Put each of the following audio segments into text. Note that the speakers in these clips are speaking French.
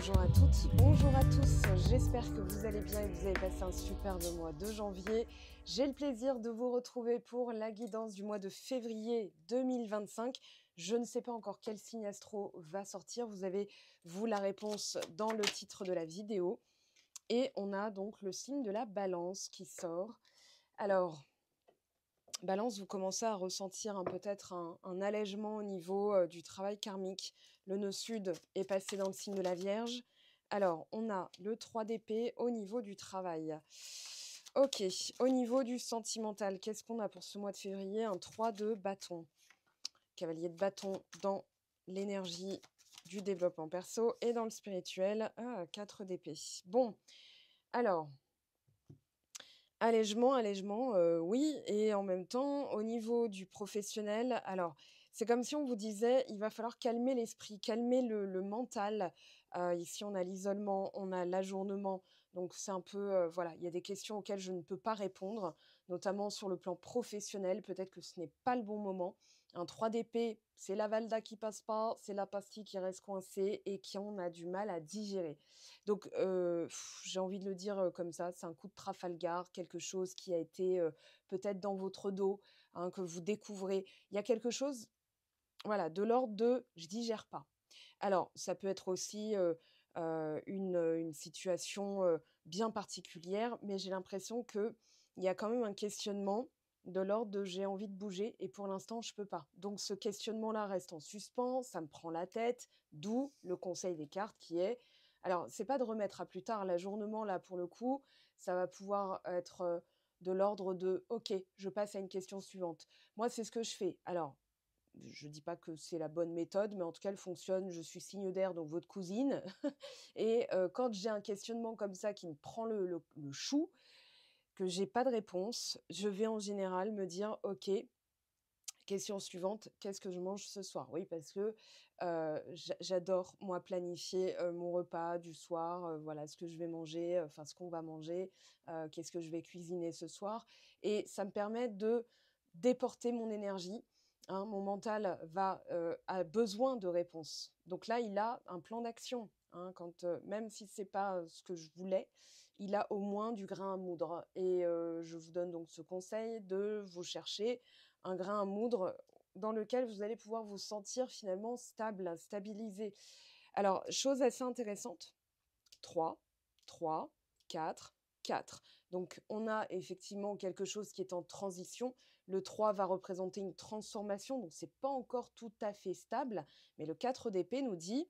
Bonjour à toutes, bonjour à tous, j'espère que vous allez bien et que vous avez passé un superbe mois de janvier. J'ai le plaisir de vous retrouver pour la guidance du mois de février 2025. Je ne sais pas encore quel signe astro va sortir, vous avez, vous, la réponse dans le titre de la vidéo. Et on a donc le signe de la balance qui sort. Alors, balance, vous commencez à ressentir peut-être un allègement au niveau du travail karmique. Le nœud sud est passé dans le signe de la Vierge. Alors, on a le 3 d'épée au niveau du travail. Ok, au niveau du sentimental, qu'est-ce qu'on a pour ce mois de février? Un 3 de bâton. Cavalier de bâton dans l'énergie du développement perso et dans le spirituel. 4 d'épée. Bon, alors... Allègement, oui, et en même temps, au niveau du professionnel, alors, c'est comme si on vous disait: «Il va falloir calmer l'esprit, calmer le mental». Ici, on a l'isolement, on a l'ajournement, donc c'est voilà, il y a des questions auxquelles je ne peux pas répondre, notamment sur le plan professionnel. Peut-être que ce n'est pas le bon moment. Un 3 d'épée, c'est la valda qui passe pas, c'est la pastille qui reste coincée et qu'on a du mal à digérer. Donc, j'ai envie de le dire, comme ça, c'est un coup de Trafalgar, quelque chose qui a été peut-être dans votre dos, hein, que vous découvrez. Il y a quelque chose, voilà, de l'ordre de: «Je digère pas». Alors, ça peut être aussi une situation bien particulière, mais j'ai l'impression qu'il y a quand même un questionnement de l'ordre de: «J'ai envie de bouger et pour l'instant, je peux pas». Donc ce questionnement-là reste en suspens, ça me prend la tête, d'où le conseil des cartes qui est, alors c'est pas de remettre à plus tard l'ajournement là, pour le coup, ça va pouvoir être de l'ordre de: «OK, je passe à une question suivante». Moi, c'est ce que je fais. Alors, je dis pas que c'est la bonne méthode, mais en tout cas, elle fonctionne. Je suis signe d'air, donc votre cousine et quand j'ai un questionnement comme ça qui me prend le chou, que j'ai pas de réponse, je vais en général me dire: «OK, question suivante, qu'est-ce que je mange ce soir?» Oui, parce que j'adore, moi, planifier mon repas du soir, voilà, ce que je vais manger, enfin, ce qu'on va manger, qu'est-ce que je vais cuisiner ce soir, et ça me permet de déporter mon énergie, hein. Mon mental a besoin de réponses. Donc là, il a un plan d'action, hein, même si c'est pas ce que je voulais, il a au moins du grain à moudre, et je vous donne donc ce conseil de vous chercher un grain à moudre dans lequel vous allez pouvoir vous sentir finalement stable, stabilisé. Alors, chose assez intéressante, 3, 3, 4, 4. Donc, on a effectivement quelque chose qui est en transition. Le 3 va représenter une transformation, donc c'est pas encore tout à fait stable. Mais le 4 d'épée nous dit,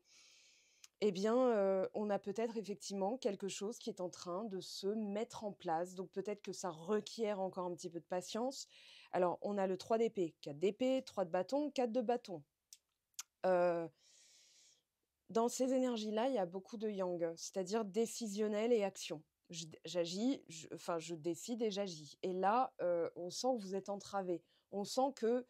eh bien, on a peut-être effectivement quelque chose qui est en train de se mettre en place, donc peut-être que ça requiert encore un petit peu de patience. Alors, on a le 3 d'épée, 4 d'épée, 3 de bâton, 4 de bâton. Heu, dans ces énergies-là, il y a beaucoup de yang, c'est-à-dire décisionnel et action. J'agis, je décide et j'agis, et là, on sent que vous êtes entravé. On sent que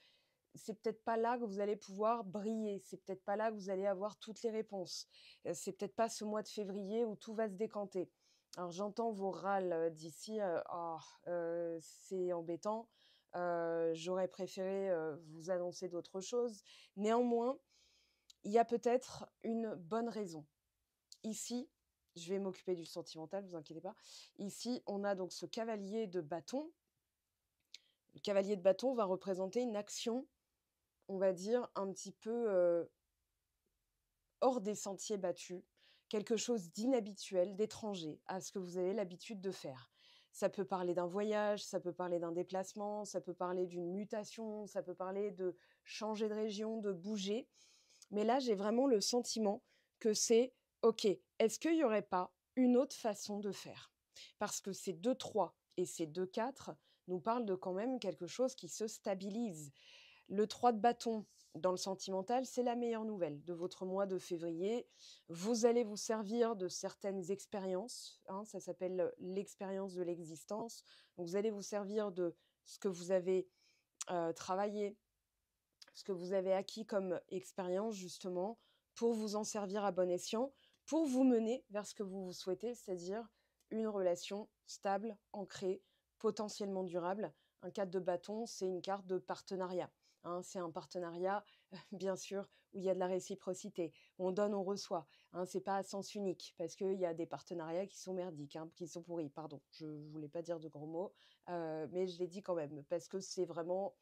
c'est peut-être pas là que vous allez pouvoir briller, c'est peut-être pas là que vous allez avoir toutes les réponses. C'est peut-être pas ce mois de février où tout va se décanter. Alors j'entends vos râles d'ici: «Ah, c'est embêtant, j'aurais préféré vous annoncer d'autres choses». Néanmoins, il y a peut-être une bonne raison. Ici, je vais m'occuper du sentimental, vous inquiétez pas. Ici, on a donc ce cavalier de bâton. Le cavalier de bâton va représenter une action, on va dire, un petit peu hors des sentiers battus, quelque chose d'inhabituel, d'étranger à ce que vous avez l'habitude de faire. Ça peut parler d'un voyage, ça peut parler d'un déplacement, ça peut parler d'une mutation, ça peut parler de changer de région, de bouger. Mais là, j'ai vraiment le sentiment que c'est: «OK, est-ce qu'il y aurait pas une autre façon de faire?» Parce que ces 2-3 et ces 2-4 nous parlent de quand même quelque chose qui se stabilise. Le 3 de bâton dans le sentimental, c'est la meilleure nouvelle de votre mois de février. Vous allez vous servir de certaines expériences, hein, ça s'appelle l'expérience de l'existence. Donc vous allez vous servir de ce que vous avez travaillé, ce que vous avez acquis comme expérience justement, pour vous en servir à bon escient, pour vous mener vers ce que vous souhaitez, c'est-à-dire une relation stable, ancrée, potentiellement durable. Un 4 de bâton, c'est une carte de partenariat. hein. C'est un partenariat, bien sûr, où il y a de la réciprocité. On donne, on reçoit, hein. C'est pas à sens unique parce qu'il y a des partenariats qui sont merdiques, hein, qui sont pourris, pardon. Je voulais pas dire de gros mots, mais je l'ai dit quand même parce que c'est vraiment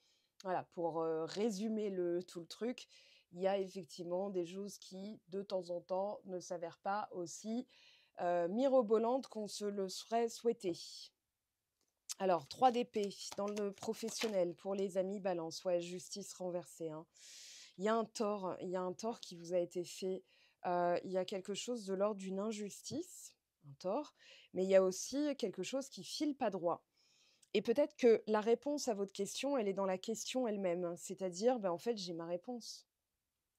voilà, pour, résumer tout le truc, il y a effectivement des choses qui, de temps en temps, ne s'avèrent pas aussi, mirobolantes qu'on se le serait souhaité. Alors 3 d'épée dans le professionnel pour les amis balance, ouais, justice renversée, hein. Il y a un tort qui vous a été fait, il y a quelque chose de l'ordre d'une injustice, un tort, mais il y a aussi quelque chose qui file pas droit et peut-être que la réponse à votre question, elle est dans la question elle-même, hein. C'est-à-dire, en fait, j'ai ma réponse.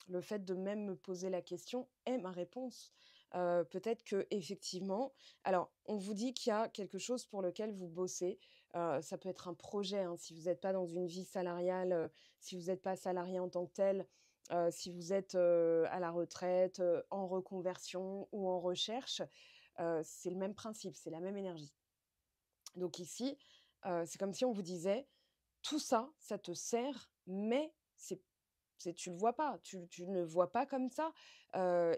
Le fait de même me poser la question est ma réponse. Peut-être que effectivement, alors on vous dit qu'il y a quelque chose pour lequel vous bossez, ça peut être un projet, hein, si vous n'êtes pas dans une vie salariale, si vous n'êtes pas salarié en tant que tel, si vous êtes, à la retraite, en reconversion ou en recherche, c'est le même principe, c'est la même énergie. Donc ici, c'est comme si on vous disait: «Tout ça, ça te sert, mais tu le vois pas, tu ne le vois pas comme ça».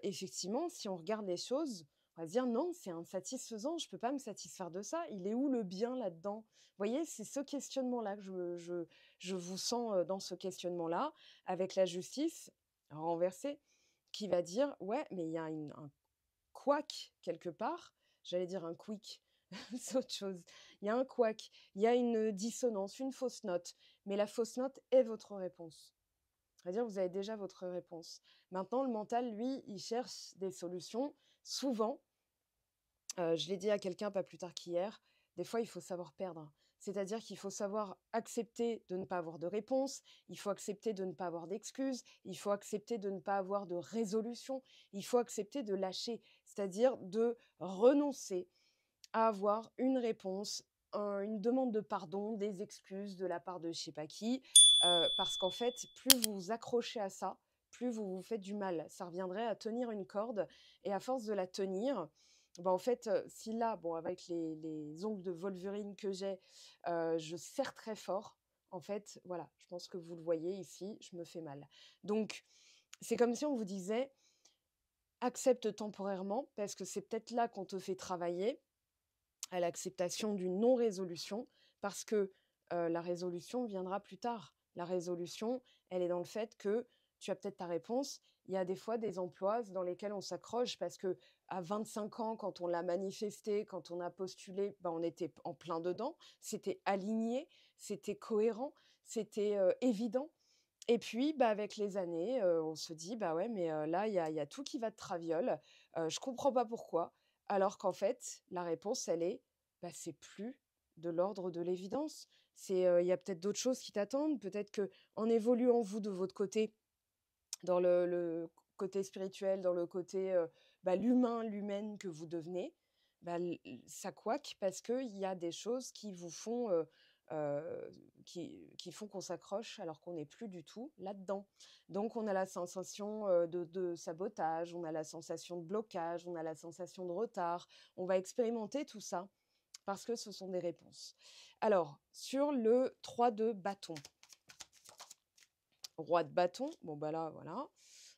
Effectivement, si on regarde les choses, on va se dire: «Non, c'est insatisfaisant, je peux pas me satisfaire de ça. Il est où le bien là-dedans?» Vous voyez, c'est ce questionnement-là que je vous sens, dans ce questionnement-là, avec la justice renversée, qui va dire: «Ouais, mais il y a un couac quelque part». J'allais dire un quick, c'est autre chose. Il y a un couac, il y a une dissonance, une fausse note, mais la fausse note est votre réponse. C'est-à-dire, vous avez déjà votre réponse. Maintenant, le mental, lui, il cherche des solutions. Souvent, je l'ai dit à quelqu'un pas plus tard qu'hier, des fois, il faut savoir perdre. C'est-à-dire qu'il faut savoir accepter de ne pas avoir de réponse, il faut accepter de ne pas avoir d'excuses, il faut accepter de ne pas avoir de résolution, il faut accepter de lâcher, c'est-à-dire de renoncer à avoir une réponse, une demande de pardon, des excuses de la part de je sais pas qui, parce qu'en fait, plus vous vous accrochez à ça, plus vous vous faites du mal. Ça reviendrait à tenir une corde et à force de la tenir, en fait, si là, bon, avec les ongles de Wolverine que j'ai, je serre très fort, en fait, voilà, je pense que vous le voyez ici, je me fais mal. Donc c'est comme si on vous disait: «Accepte temporairement», parce que c'est peut-être là qu'on te fait travailler à l'acceptation d'une non-résolution parce que, la résolution viendra plus tard. La résolution, elle est dans le fait que tu as peut-être ta réponse. Il y a des fois des emplois dans lesquels on s'accroche parce qu'à 25 ans, quand on l'a manifesté, quand on a postulé, on était en plein dedans. C'était aligné, c'était cohérent, c'était, évident et puis, avec les années, on se dit: «Bah, ouais, mais là, il y a tout qui va de traviole, je comprends pas pourquoi». Alors qu'en fait, la réponse, elle est: c'est plus de l'ordre de l'évidence. Il y a peut-être d'autres choses qui t'attendent. Peut-être que en évoluant, vous, de votre côté, dans le côté spirituel, dans le côté, l'humain, l'humaine que vous devenez, ça couaque parce qu'il y a des choses qui vous font, heu, qui font qu'on s'accroche alors qu'on n'est plus du tout là-dedans. Donc on a la sensation, de sabotage, on a la sensation de blocage, on a la sensation de retard. On va expérimenter tout ça parce que ce sont des réponses. Alors sur le 3 de bâton, roi de bâton, là, voilà.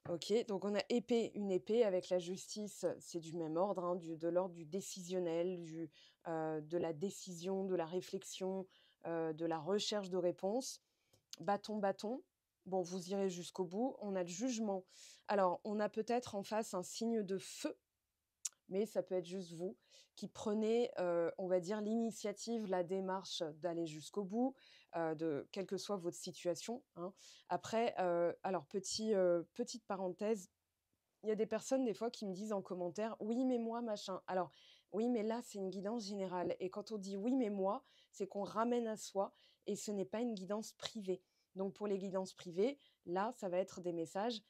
OK, donc on a épée, une épée avec la justice, c'est du même ordre, hein, de l'ordre du décisionnel, de la décision, de la réflexion, de la recherche de réponses. Bâton, bâton, bon, vous irez jusqu'au bout. On a le jugement. Alors, on a peut-être en face un signe de feu, mais ça peut être juste vous qui prenez, on va dire, l'initiative, la démarche d'aller jusqu'au bout, de quelle que soit votre situation, hein. Après, alors petite parenthèse, il y a des personnes des fois qui me disent en commentaire: «Oui, mais moi, machin». Alors oui, mais là, c'est une guidance générale et quand on dit: «Oui, mais moi», c'est qu'on ramène à soi et ce n'est pas une guidance privée. Donc pour les guidances privées, là, ça va être des messages,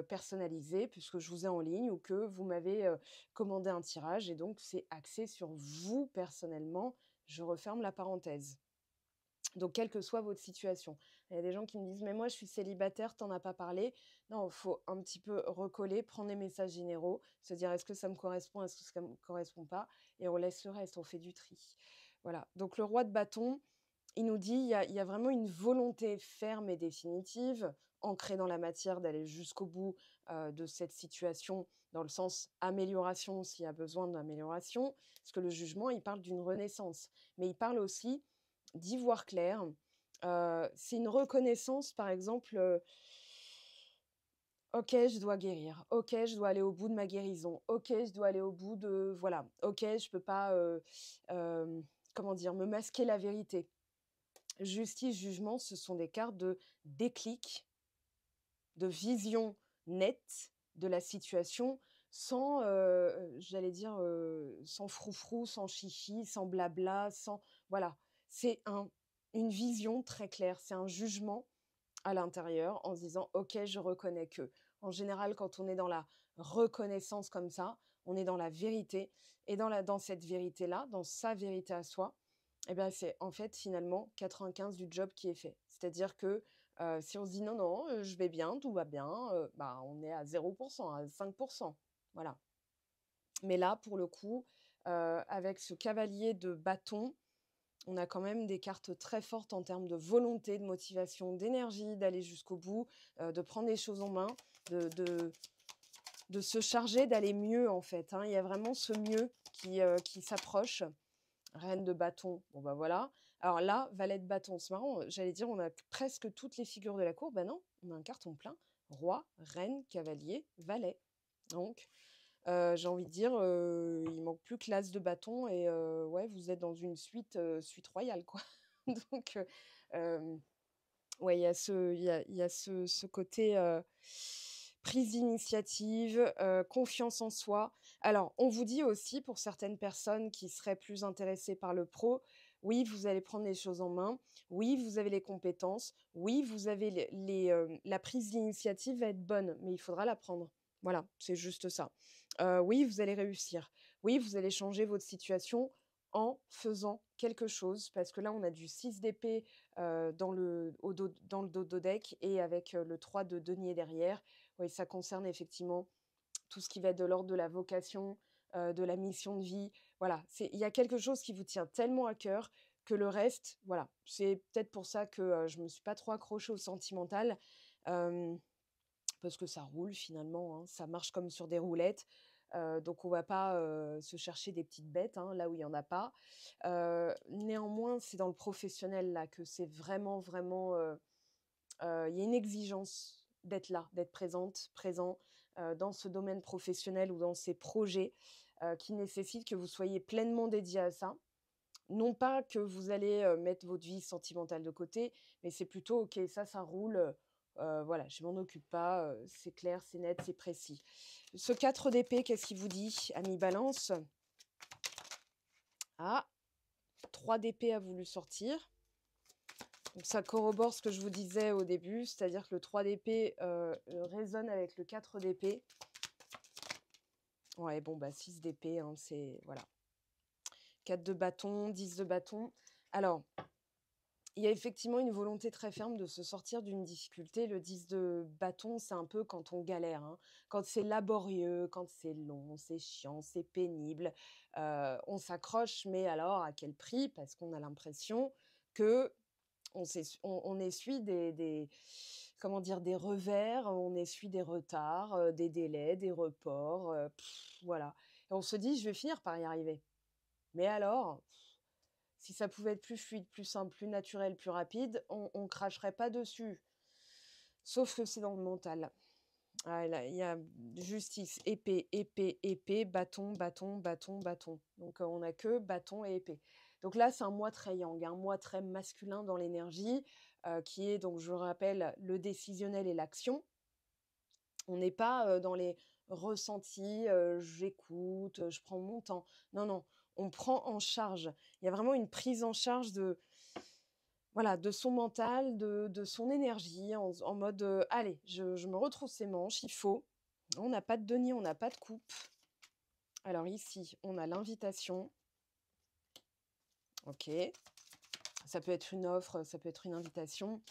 personnalisés puisque je vous ai en ligne ou que vous m'avez, commandé un tirage et donc c'est axé sur vous personnellement. Je referme la parenthèse. Donc quelle que soit votre situation. Il y a des gens qui me disent: «Mais moi je suis célibataire, t'en as pas parlé». Non, il faut un petit peu recoller, prendre les messages généraux, se dire: «Est-ce que ça me correspond? Est-ce que ça me correspond pas?» et on laisse le reste, on fait du tri. Voilà, donc le roi de bâton, Il nous dit: il y a vraiment une volonté ferme et définitive, ancrée dans la matière, d'aller jusqu'au bout, de cette situation, dans le sens amélioration s'il y a besoin d'amélioration. Parce que le jugement, il parle d'une renaissance, mais il parle aussi d'y voir clair. C'est une reconnaissance, par exemple, OK, je dois guérir. OK, je dois aller au bout de ma guérison. OK, je dois aller au bout de voilà. OK, je peux pas, comment dire? Me masquer la vérité. Justice, jugement, ce sont des cartes de déclic, de vision nette de la situation sans, j'allais dire, sans froufrou, sans chichi, sans blabla, sans voilà. C'est une vision très claire, c'est un jugement à l'intérieur en se disant: «OK, je reconnais que». En général, quand on est dans la reconnaissance comme ça, on est dans la vérité et dans cette vérité-là, dans sa vérité à soi et ben, c'est en fait finalement 95 du job qui est fait. C'est-à-dire que, si on se dit: «Non, non, je vais bien, tout va bien», bah, on est à 0 à 5. Voilà. Mais là, pour le coup, avec ce cavalier de bâton, on a quand même des cartes très fortes en termes de volonté, de motivation, d'énergie, d'aller jusqu'au bout, de prendre les choses en main, de de de se charger d'aller mieux, en fait, hein. Il y a vraiment ce mieux qui s'approche. Reine de bâton, bon, bah, voilà. Alors là, valet de bâton, c'est marrant, j'allais dire on a presque toutes les figures de la cour. Bah, non, on a un carton plein. Roi, reine, cavalier, valet. Donc j'ai envie de dire, il manque plus que l'as de bâton et ouais, vous êtes dans une suite royale, quoi. Donc hem, ouais, il y a ce côté, prise d'initiative, confiance en soi. Alors, on vous dit aussi pour certaines personnes qui seraient plus intéressées par le pro, oui, vous allez prendre les choses en main. Oui, vous avez les compétences. Oui, vous avez la prise d'initiative va être bonne, mais il faudra la prendre. Voilà, c'est juste ça. Oui, vous allez réussir. Oui, vous allez changer votre situation en faisant quelque chose parce que là, on a du 6 d'épée, dans le dos deck et avec, le 3 de denier derrière. Oui, ça concerne effectivement tout ce qui va être de l'ordre de la vocation, de la mission de vie. Voilà, il y a quelque chose qui vous tient tellement à cœur que le reste, voilà, c'est peut-être pour ça que, je me suis pas trop accrochée au sentimental, hem, parce que ça roule finalement, hein, ça marche comme sur des roulettes, donc on va pas, se chercher des petites bêtes, hein, là où il y en a pas. Néanmoins, c'est dans le professionnel là que c'est vraiment, vraiment, il y a une exigence d'être là, d'être présente, présent, dans ce domaine professionnel ou dans ces projets, qui nécessitent que vous soyez pleinement dédié à ça. Non pas que vous allez, mettre votre vie sentimentale de côté, mais c'est plutôt: «OK, ça roule, voilà, je m'en occupe pas, c'est clair, c'est net, c'est précis». Ce 4 d'épée, qu'est-ce qu'il vous dit, ami Balance? Ah, 3 d'épée a voulu sortir. Donc ça corrobore ce que je vous disais au début, c'est-à-dire que le 3 d'épée, résonne avec le 4 d'épée. Ouais, bon, bah, 6 d'épée, hein, c'est voilà. 4 de bâton, 10 de bâton. Alors, il y a effectivement une volonté très ferme de se sortir d'une difficulté. Le 10 de bâton, c'est un peu quand on galère, hein, quand c'est laborieux, quand c'est long, c'est chiant, c'est pénible. On s'accroche, mais alors à quel prix? Parce qu'on a l'impression que on essuie des comment dire? Des revers, on essuie des retards, des délais, des reports, voilà et on se dit: «Je vais finir par y arriver». Mais alors, si ça pouvait être plus fluide, plus simple, plus naturel, plus rapide, on cracherait pas dessus. Sauf que c'est dans le mental. Ah là, il y a justice, épée, épée, épée, bâton, bâton, bâton, bâton. Donc, on a que bâton et épée. Donc là, c'est un mois très yang, un mois très masculin dans l'énergie, qui est donc, je rappelle, le décisionnel et l'action. On n'est pas, dans les ressentis, j'écoute, je prends mon temps. Non, non, on prend en charge. Il y a vraiment une prise en charge de voilà, de son mental, de son énergie en mode, «Allez, je me retrousse les manches, il faut». On n'a pas de denier, on n'a pas de coupe. Alors ici, on a l'invitation. OK, ça peut être une offre, ça peut être une invitation.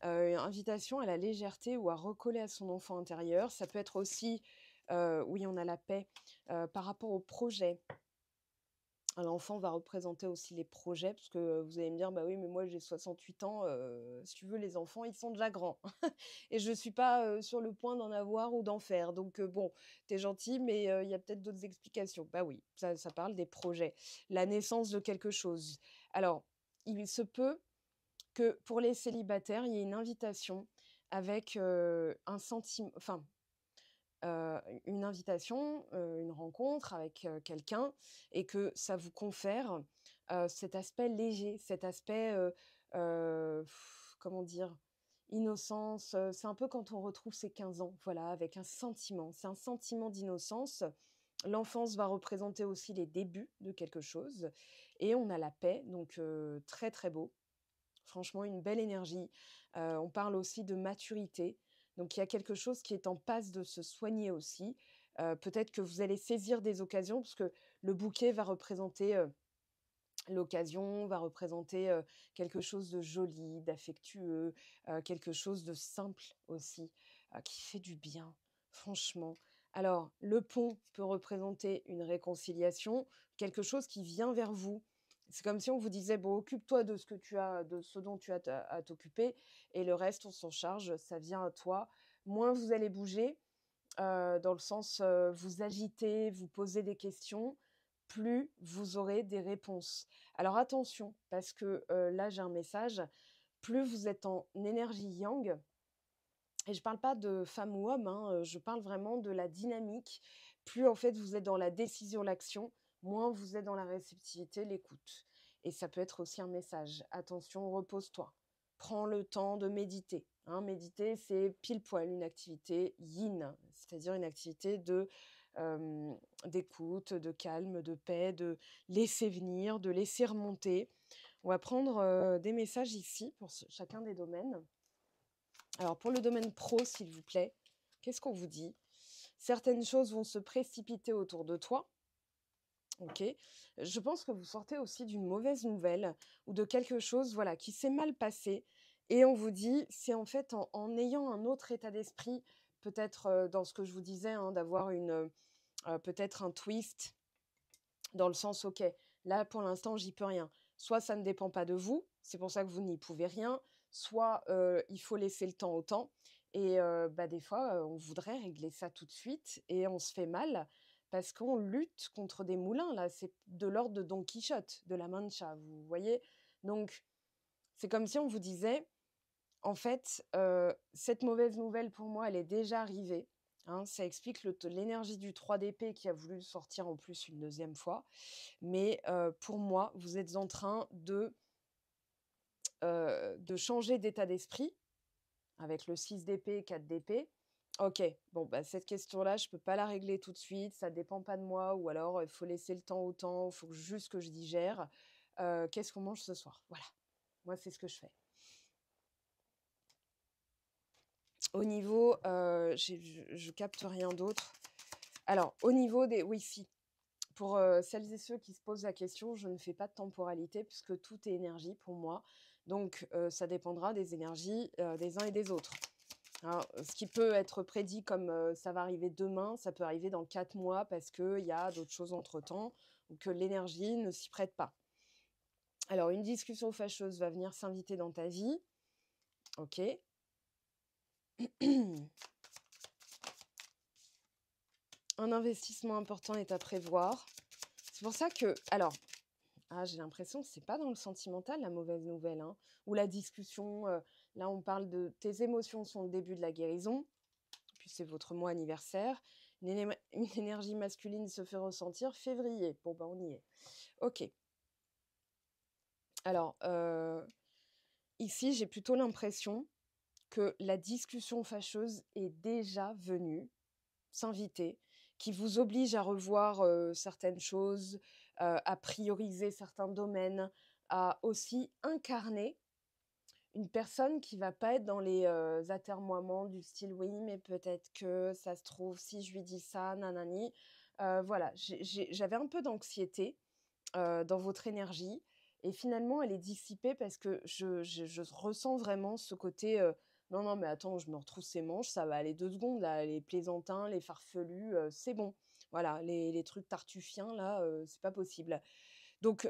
Invitation à la légèreté ou à recoller à son enfant intérieur. Ça peut être aussi, oui, on a la paix, par rapport au projet. L'enfant va représenter aussi les projets, parce que vous allez me dire: «Bah oui, mais moi j'ai 68 ans, si tu veux, les enfants, ils sont déjà grands et je suis pas, sur le point d'en avoir ou d'en faire, donc bon, tu es gentil, mais il y a peut-être d'autres explications». Bah oui, ça parle des projets, la naissance de quelque chose. Alors, il se peut que pour les célibataires, il y ait une invitation avec, un sentiment, enfin, une invitation, une rencontre avec, quelqu'un, et que ça vous confère, cet aspect léger, cet aspect, heu, comment dire? Innocence, c'est un peu quand on retrouve ses 15 ans, voilà, avec un sentiment. C'est un sentiment d'innocence. L'enfance va représenter aussi les débuts de quelque chose, et on a la paix, donc très, très beau. Franchement, une belle énergie. On parle aussi de maturité. Donc il y a quelque chose qui est en passe de se soigner aussi. Peut-être que vous allez saisir des occasions, parce que le bouquet va représenter, l'occasion, va représenter, quelque chose de joli, d'affectueux, quelque chose de simple aussi, qui fait du bien, franchement. Alors, le pont peut représenter une réconciliation, quelque chose qui vient vers vous. C'est comme si on vous disait: «Bon, occupe-toi de ce que tu as, de ce dont tu as à t'occuper, et le reste, on s'en charge, ça vient à toi». Moins vous allez bouger, dans le sens, vous agiter, vous poser des questions, plus vous aurez des réponses. Alors attention, parce que, là j'ai un message, plus vous êtes en énergie yang, et je parle pas de femme ou homme, hein, je parle vraiment de la dynamique. Plus en fait vous êtes dans la décision, l'action, moins vous êtes dans la réceptivité, l'écoute, et ça peut être aussi un message: «Attention, repose-toi, prends le temps de méditer», hein. Méditer, c'est pile poil une activité yin, c'est-à-dire une activité de, d'écoute, de calme, de paix, de laisser venir, de laisser remonter. On va prendre, des messages ici pour chacun des domaines. Alors pour le domaine pro, s'il vous plaît, qu'est-ce qu'on vous dit? Certaines choses vont se précipiter autour de toi, OK. Je pense que vous sortez aussi d'une mauvaise nouvelle, ou de quelque chose, voilà, qui s'est mal passé, et on vous dit, c'est en fait en ayant un autre état d'esprit, peut-être, dans ce que je vous disais, hein, d'avoir une, peut-être un twist, dans le sens: «OK, là, pour l'instant, j'y peux rien». Soit ça ne dépend pas de vous, c'est pour ça que vous n'y pouvez rien, soit, il faut laisser le temps au temps, et bah, des fois, on voudrait régler ça tout de suite, et on se fait mal parce qu'on lutte contre des moulins, là. C'est de l'ordre de Don Quichotte, de la Mancha, vous voyez? Donc c'est comme si on vous disait: en fait, cette mauvaise nouvelle pour moi, elle est déjà arrivée, hein. Ça explique l'énergie du 3 d'épée qui a voulu sortir en plus une deuxième fois. Mais, pour moi, vous êtes en train de changer d'état d'esprit avec le 6 d'épée, 4 d'épée. OK, bon, bah, cette question-là, je peux pas la régler tout de suite, ça dépend pas de moi, ou alors il faut laisser le temps au temps, il faut juste que je digère. Qu'est-ce qu'on mange ce soir? Voilà, moi, c'est ce que je fais. Au niveau, je capte rien d'autre. Alors, au niveau des oui, si, pour, celles et ceux qui se posent la question, je ne fais pas de temporalité puisque tout est énergie pour moi. Donc, ça dépendra des énergies, des uns et des autres, hein. Ce qui peut être prédit comme, ça va arriver demain, ça peut arriver dans 4 mois parce qu'il y a d'autres choses entre-temps, ou que l'énergie ne s'y prête pas. Alors une discussion fâcheuse va venir s'inviter dans ta vie, OK. Un investissement important est à prévoir. C'est pour ça que alors, ah, j'ai l'impression que c'est pas dans le sentimental, la mauvaise nouvelle, hein, ou la discussion, là on parle de tes émotions sont le début de la guérison, puis c'est votre mois anniversaire. Une énergie masculine se fait ressentir, février. Bon, bah, on y est. OK. Alors, ici, j'ai plutôt l'impression que la discussion fâcheuse est déjà venue s'inviter, qui vous oblige à revoir, certaines choses, à prioriser certains domaines, à aussi incarner une personne qui va pas être dans les, atermoiements du style: «Oui, mais peut-être que, ça se trouve, si je lui dis ça, nanani». Voilà, j'avais un peu d'anxiété, dans votre énergie, et finalement elle est dissipée parce que je ressens vraiment ce côté, «Non, non, mais attends, je me retrousse les manches, ça va aller 2 secondes là, les plaisantins, les farfelus, c'est bon. Voilà, les trucs tartufiens là, c'est pas possible». Donc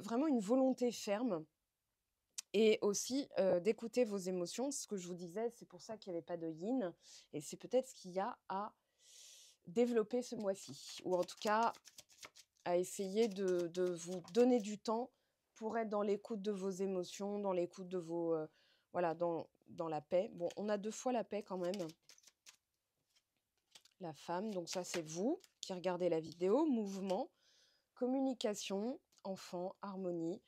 vraiment une volonté ferme et aussi, d'écouter vos émotions. Ce que je vous disais, c'est pour ça qu'il y avait pas de yin et c'est peut-être ce qu'il y a à développer ce mois-ci ou en tout cas à essayer de vous donner du temps pour être dans l'écoute de vos émotions, dans l'écoute de vos, voilà, dans la paix. Bon, on a 2 fois la paix quand même, la femme, donc ça, c'est vous qui regardez la vidéo. Mouvement, communication, enfant, harmonie.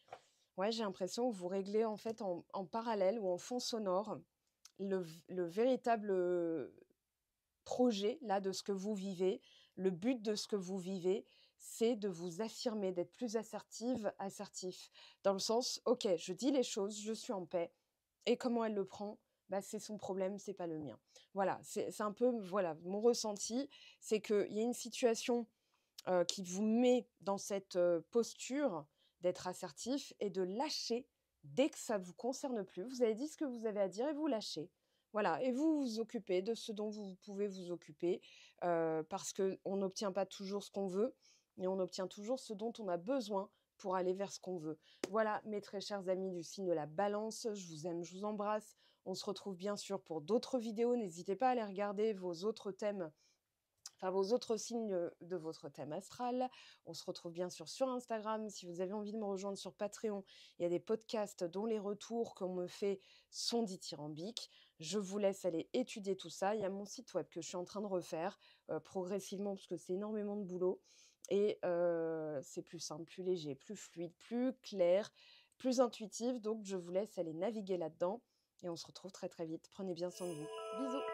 Ouais, j'ai l'impression que vous réglez en fait en parallèle ou en fond sonore le véritable, projet là de ce que vous vivez. Le but de ce que vous vivez, c'est de vous affirmer, d'être plus assertive, assertif. Dans le sens: «OK, je dis les choses, je suis en paix et comment elle le prend, bah, c'est son problème, c'est pas le mien». Voilà, c'est un peu, voilà, mon ressenti, c'est qu'il y a une situation qui vous met dans cette, posture d'être assertif et de lâcher dès que ça vous concerne plus. Vous avez dit ce que vous avez à dire et vous lâchez. Voilà et vous vous occupez de ce dont vous pouvez vous occuper, parce qu'on n'obtient pas toujours ce qu'on veut, mais on obtient toujours ce dont on a besoin pour aller vers ce qu'on veut. Voilà, mes très chers amis du signe de la Balance, je vous aime, je vous embrasse. On se retrouve bien sûr pour d'autres vidéos. N'hésitez pas à aller regarder vos autres thèmes, enfin vos autres signes de votre thème astral. On se retrouve bien sûr sur Instagram. Si vous avez envie de me rejoindre sur Patreon, il y a des podcasts dont les retours qu'on me fait sont dithyrambiques. Je vous laisse aller étudier tout ça. Il y a mon site web que je suis en train de refaire progressivement parce que c'est énormément de boulot. Et c'est plus simple, plus léger, plus fluide, plus clair, plus intuitif. Donc je vous laisse aller naviguer là-dedans. Et on se retrouve très très vite. Prenez bien soin de vous. Bisous.